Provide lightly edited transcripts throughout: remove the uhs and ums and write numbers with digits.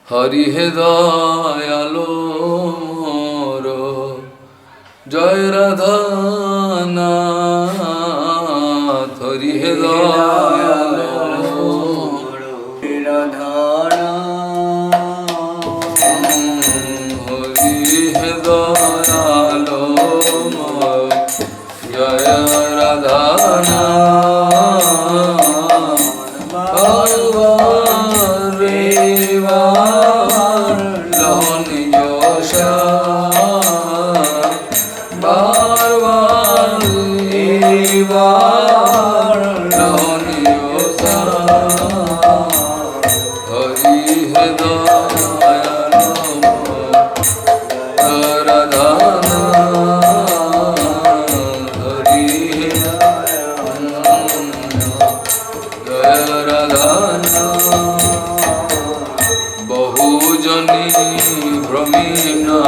হরি হে দয়ালো মোর, জয় রাধানাথ। হরি হে দয়ালো মোর, হরি হে দয়ালো মোর, জয় রাধানাথ। বহুজনী ভ্রমিণা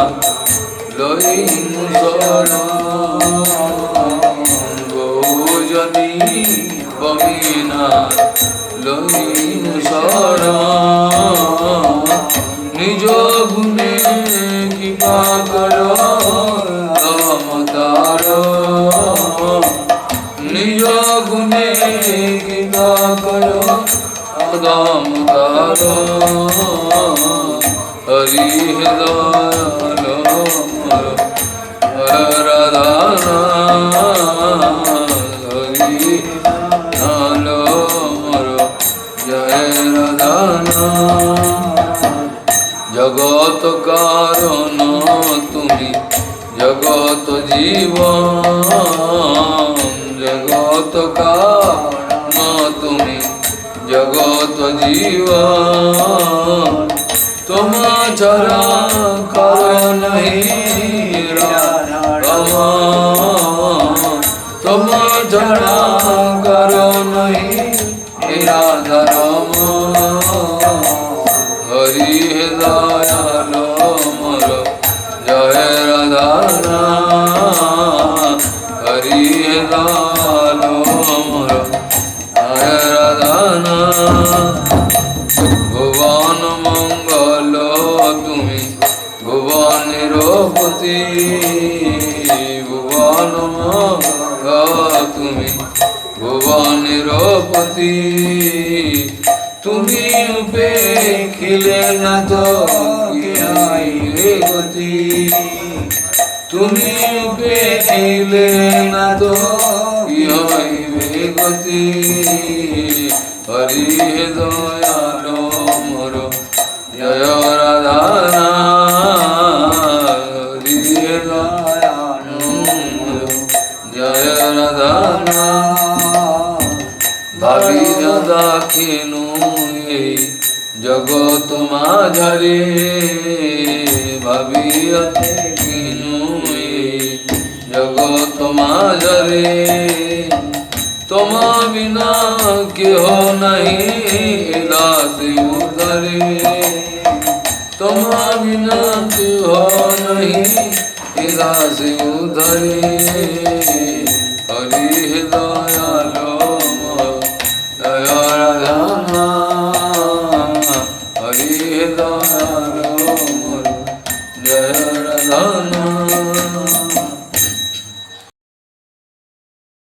লইনু শরণ, বহুজনী ভ্রমিণা লইনু শরণ। নিজ গুণে কৃপা কর দমতার, নিজ গুণে কৃপা কর দমতার। হরি হে দয়ালো মোর, রাধানাথ। হরি দয়ালো মোর, জয় রাধানাথ। জগত কারণ তুমি, জগত জীবন, জগত কারণ তুমি, জগত জীবন। তোমা ছাড়া কারো নাহি রমণ, তোমা ছাড়া কারো নাহি রাধা রমণ। হরি হে দয়ালো মোর, জয় রাধানাথ। হরি হে দয়ালো মোর, জয় রাধানাথ। ভুবন মঙ্গল তুমি, ভুবনের পতি, ভুবন মঙ্গল তুমি, ভুবনের পতি। তুমি উপেক্ষিলে না তো কি হইবে গতি, তুমি উপেক্ষিলে না তো কি হইবে গতি। হরি হে দয়ালো মোর, জয় রাধানাথ। হরি হে দয়ালো মোর, জয় রাধানাথ। ভাবিয়া দাখিনু এই জগৎ মাঝারে, ভাবিয়া দেখিনু এই জগৎ মাঝারে। তোমা বিনা কেহ নাহি দাসে উদ্ধরে, তোমা বিনা কেহ নাহি দাসে উদ্ধরে। হরি হে